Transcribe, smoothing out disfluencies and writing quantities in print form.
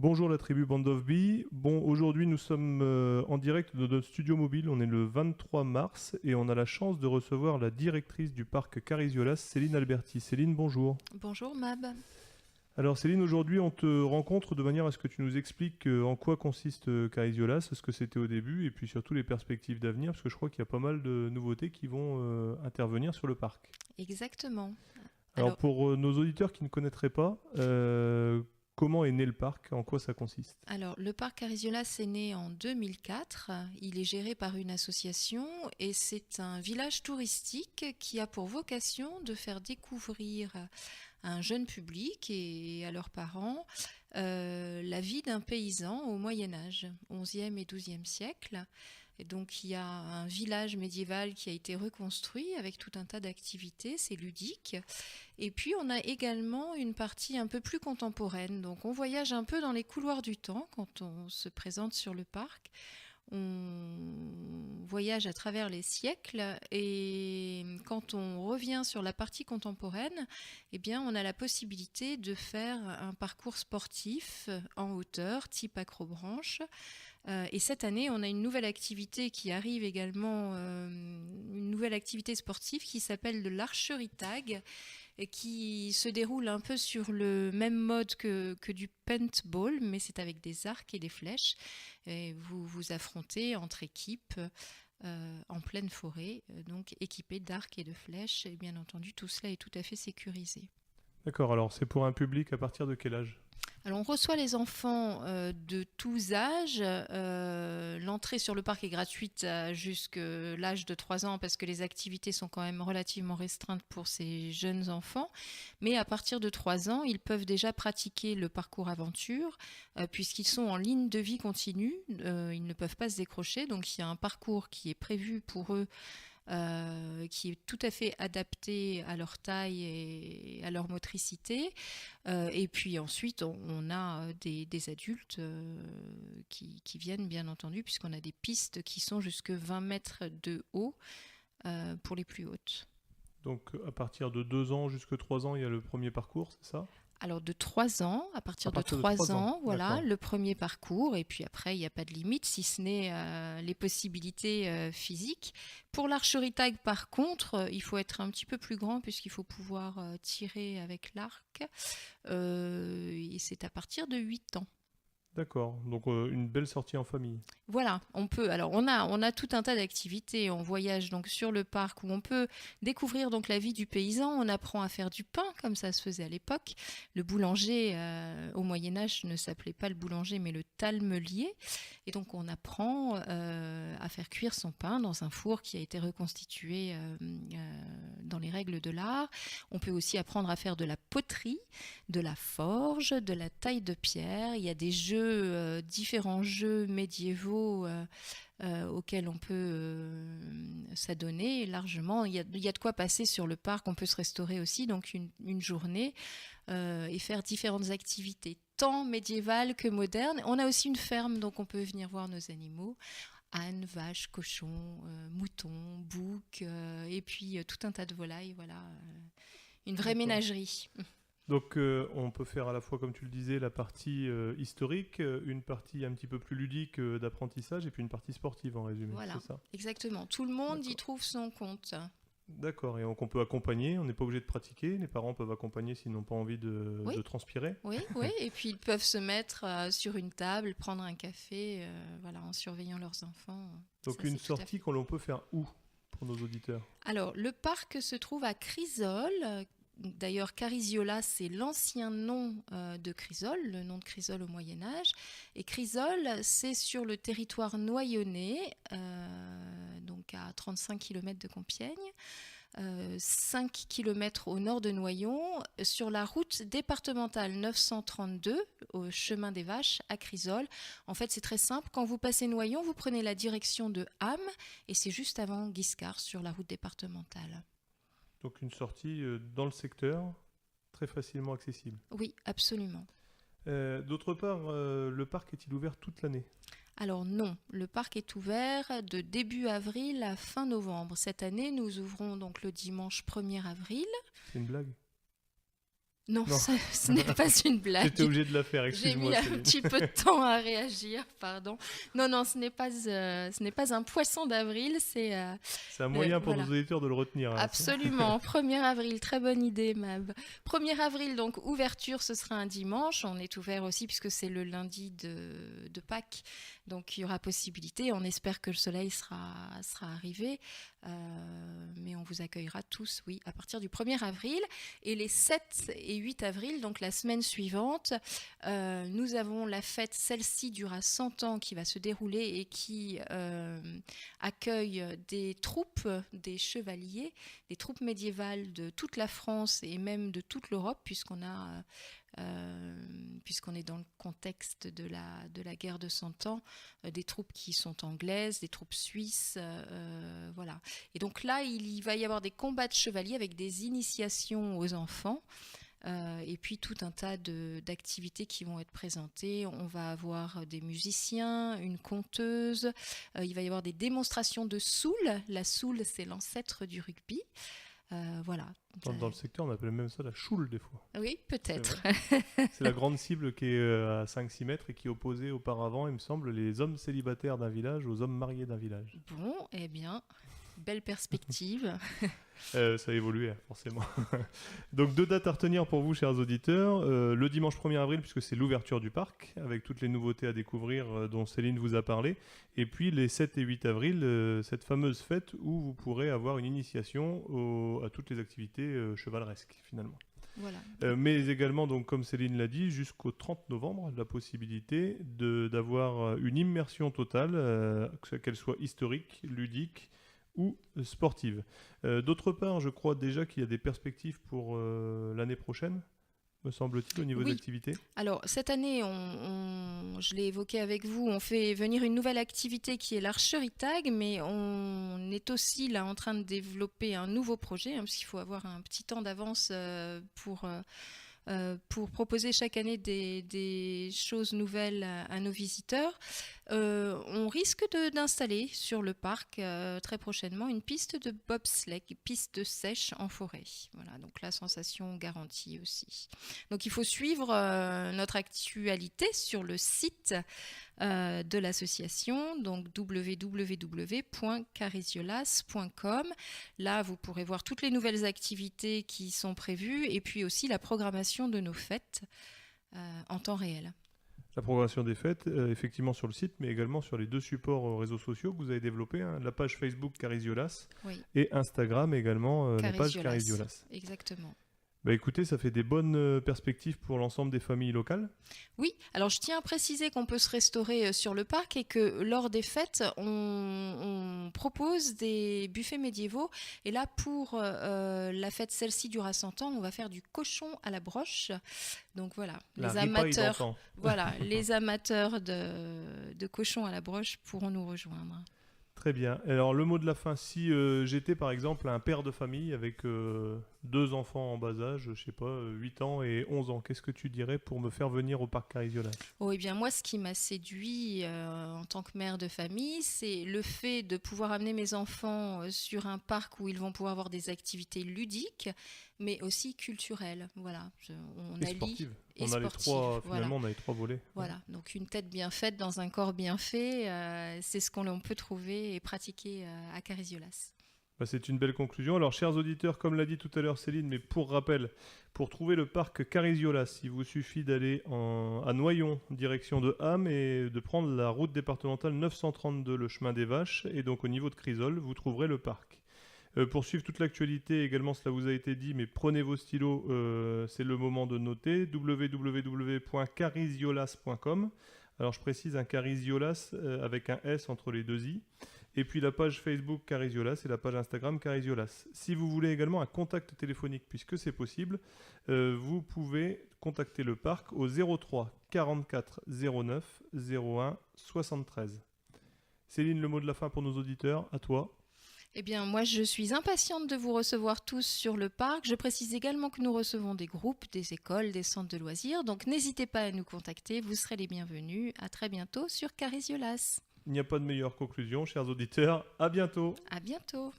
Bonjour la tribu Band of Bee. Bon, aujourd'hui nous sommes en direct de notre studio mobile. On est le 23 mars et on a la chance de recevoir la directrice du parc Carisiolas, Céline Alberti. Céline, bonjour. Bonjour Mab. Alors Céline, aujourd'hui on te rencontre de manière à ce que tu nous expliques en quoi consiste Carisiolas, ce que c'était au début et puis surtout les perspectives d'avenir, parce que je crois qu'il y a pas mal de nouveautés qui vont intervenir sur le parc. Exactement. Alors Alors, pour nos auditeurs qui ne connaîtraient pas, comment est né le parc, en quoi ça consiste? le parc Ariziola est né en 2004. Il est géré par une association et c'est un village touristique qui a pour vocation de faire découvrir à un jeune public et à leurs parents la vie d'un paysan au Moyen Âge, 11e et 12e siècle. Et donc il y a un village médiéval qui a été reconstruit avec tout un tas d'activités, c'est ludique. Et puis on a également une partie un peu plus contemporaine. Donc on voyage un peu dans les couloirs du temps quand on se présente sur le parc. On voyage à travers les siècles et quand on revient sur la partie contemporaine, eh bien, on a la possibilité de faire un parcours sportif en hauteur, type acrobranche. Et cette année, on a une nouvelle activité qui arrive également, une nouvelle activité sportive qui s'appelle de l'archerie tag et qui se déroule un peu sur le même mode que du paintball, mais c'est avec des arcs et des flèches. Et vous vous affrontez entre équipes en pleine forêt, donc équipées d'arcs et de flèches. Et bien entendu, tout cela est tout à fait sécurisé. D'accord, alors c'est pour un public à partir de quel âge? Alors on reçoit les enfants de tous âges. L'entrée sur le parc est gratuite jusqu'à l'âge de 3 ans parce que les activités sont quand même relativement restreintes pour ces jeunes enfants. Mais à partir de 3 ans, ils peuvent déjà pratiquer le parcours aventure puisqu'ils sont en ligne de vie continue. Ils ne peuvent pas se décrocher. Donc il y a un parcours qui est prévu pour eux qui est tout à fait adapté à leur taille et à leur motricité. Et puis ensuite, on a des adultes qui viennent, bien entendu, puisqu'on a des pistes qui sont jusque 20 mètres de haut pour les plus hautes. Donc à partir de 2 ans jusqu'à 3 ans, il y a le premier parcours, c'est ça? Alors de 3 ans, à À partir de partir de 3 3 ans, ans, voilà, d'accord. le premier parcours, et puis après, il n'y a pas de limite, si ce n'est les possibilités physiques. Pour l'archerie tag, par contre, il faut être un petit peu plus grand puisqu'il faut pouvoir tirer avec l'arc, et c'est à partir de 8 ans. D'accord, donc une belle sortie en famille. Voilà, on peut. Alors, on a tout un tas d'activités. On voyage donc sur le parc où on peut découvrir donc la vie du paysan. On apprend à faire du pain comme ça se faisait à l'époque. Le boulanger au Moyen Âge ne s'appelait pas le boulanger mais le talmelier. Et donc on apprend à faire cuire son pain dans un four qui a été reconstitué dans les règles de l'art. On peut aussi apprendre à faire de la poterie, de la forge, de la taille de pierre. Il y a des jeux, différents jeux médiévaux auxquels on peut s'adonner largement. Il y a de quoi passer sur le parc, on peut se restaurer aussi, donc une journée et faire différentes activités, tant médiévales que modernes. On a aussi une ferme, donc on peut venir voir nos animaux. Ânes, vaches, cochons, moutons, boucs, et puis tout un tas de volailles, voilà. Une vraie D'accord. ménagerie. Donc on peut faire à la fois, comme tu le disais, la partie historique, une partie un petit peu plus ludique d'apprentissage et puis une partie sportive en résumé, c'est Voilà, ça? exactement. Tout le monde y D'accord. trouve son compte. D'accord, et donc on peut accompagner, on n'est pas obligé de pratiquer, les parents peuvent accompagner s'ils n'ont pas envie Oui, de transpirer. oui, oui. Et puis ils peuvent se mettre sur une table, prendre un café, voilà, en surveillant leurs enfants. Donc Ça, une c'est tout à sortie fait. qu'on l'on peut faire où pour nos auditeurs? Alors, le parc se trouve à Crisol. D'ailleurs, Carisiola, c'est l'ancien nom de Crisol, le nom de Crisol au Moyen Âge. Et Crisol, c'est sur le territoire noyonnais, donc à 35 km de Compiègne, 5 km au nord de Noyon, sur la route départementale 932, au chemin des Vaches, à Crisol. En fait, c'est très simple. Quand vous passez Noyon, vous prenez la direction de Ham, et c'est juste avant Guiscard, sur la route départementale. Donc une sortie dans le secteur, très facilement accessible. Oui, absolument. D'autre part, le parc est-il ouvert toute l'année? Alors non, le parc est ouvert de début avril à fin novembre. Cette année, nous ouvrons donc le dimanche 1er avril. C'est une blague? Non, Non. ce n'est pas une blague. J'étais obligé de la faire, J'ai mis excuse-moi un Céline. petit peu de temps à réagir, pardon. Non, ce n'est pas un poisson d'avril, C'est un moyen pour voilà. nos auditeurs de le retenir. Hein, Absolument, 1er avril, très bonne idée, Mab. 1er avril, donc ouverture, ce sera un dimanche. On est ouvert aussi puisque c'est le lundi de Pâques, donc il y aura possibilité. On espère que le soleil sera arrivé, mais on vous accueillera tous, oui, à partir du 1er avril. Et les 7 et 8 avril, donc la semaine suivante, nous avons la fête, celle-ci durera 100 ans, qui va se dérouler et qui accueille des troupes, des chevaliers, des troupes médiévales de toute la France et même de toute l'Europe, puisqu'on est dans le contexte de la guerre de 100 ans, des troupes qui sont anglaises, des troupes suisses, voilà. Et donc là, il va y avoir des combats de chevaliers avec des initiations aux enfants. Et puis tout un tas d'activités qui vont être présentées. On va avoir des musiciens, une conteuse, il va y avoir des démonstrations de soul. La soul, c'est l'ancêtre du rugby. Voilà. Dans le secteur, on appelle même ça la choule des fois. Oui, peut-être. C'est la grande cible qui est à 5-6 mètres et qui opposait auparavant, il me semble, les hommes célibataires d'un village aux hommes mariés d'un village. Bon, eh bien, belle perspective. Ça a évolué, forcément. Donc, 2 dates à retenir pour vous, chers auditeurs. Le dimanche 1er avril, puisque c'est l'ouverture du parc, avec toutes les nouveautés à découvrir dont Céline vous a parlé. Et puis, les 7 et 8 avril, cette fameuse fête où vous pourrez avoir une initiation à toutes les activités chevaleresques, finalement. Voilà. Mais également, donc, comme Céline l'a dit, jusqu'au 30 novembre, la possibilité d'avoir une immersion totale, qu'elle soit historique, ludique, ou sportive. D'autre part, je crois déjà qu'il y a des perspectives pour l'année prochaine, me semble-t-il, au niveau des activités. Alors, cette année, je l'ai évoqué avec vous, on fait venir une nouvelle activité qui est l'archerie tag, mais on est aussi là en train de développer un nouveau projet, parce qu'il faut avoir un petit temps d'avance pour proposer chaque année des choses nouvelles à nos visiteurs. On risque d'installer sur le parc très prochainement une piste de bobsleigh, piste sèche en forêt. Voilà, donc la sensation garantie aussi. Donc il faut suivre notre actualité sur le site de l'association, donc www.cariziolas.com. Là, vous pourrez voir toutes les nouvelles activités qui sont prévues et puis aussi la programmation de nos fêtes en temps réel. La programmation des fêtes, effectivement sur le site, mais également sur les 2 supports réseaux sociaux que vous avez développés, hein, la page Facebook Cariziolas et Instagram également, la page Cariziolas. Exactement. Bah écoutez, ça fait des bonnes perspectives pour l'ensemble des familles locales. Oui, alors je tiens à préciser qu'on peut se restaurer sur le parc et que lors des fêtes, on propose des buffets médiévaux. Et là, pour la fête, celle-ci durera 100 ans, on va faire du cochon à la broche. Donc voilà, les amateurs de cochon à la broche pourront nous rejoindre. Très bien. Alors le mot de la fin, si j'étais par exemple un père de famille avec 2 enfants en bas âge, je sais pas, 8 ans et 11 ans, qu'est-ce que tu dirais pour me faire venir au parc Cariziolas ? Oh, eh bien moi, ce qui m'a séduit en tant que mère de famille, c'est le fait de pouvoir amener mes enfants sur un parc où ils vont pouvoir avoir des activités ludiques, mais aussi culturelles. Voilà, on et allie sportives. et On a sportives. Finalement, on a les 3 volets. Voilà, donc une tête bien faite dans un corps bien fait, c'est ce qu'on peut trouver et pratiquer à Cariziolas. Bah, c'est une belle conclusion. Alors, chers auditeurs, comme l'a dit tout à l'heure Céline, mais pour rappel, pour trouver le parc Cariziolas, il vous suffit d'aller à Noyon, direction de Ham, et de prendre la route départementale 932, le chemin des Vaches, et donc au niveau de Crisol, vous trouverez le parc. Pour suivre toute l'actualité, également cela vous a été dit, mais prenez vos stylos, c'est le moment de noter, www.cariziolas.com. Alors je précise un Cariziolas avec un S entre les 2 i. Et puis la page Facebook Cariziolas et la page Instagram Cariziolas. Si vous voulez également un contact téléphonique, puisque c'est possible, vous pouvez contacter le parc au 03 44 09 01 73. Céline, le mot de la fin pour nos auditeurs, à toi. Eh bien, moi, je suis impatiente de vous recevoir tous sur le parc. Je précise également que nous recevons des groupes, des écoles, des centres de loisirs. Donc, n'hésitez pas à nous contacter. Vous serez les bienvenus. À très bientôt sur Cariziolas. Il n'y a pas de meilleure conclusion, chers auditeurs. À bientôt. À bientôt.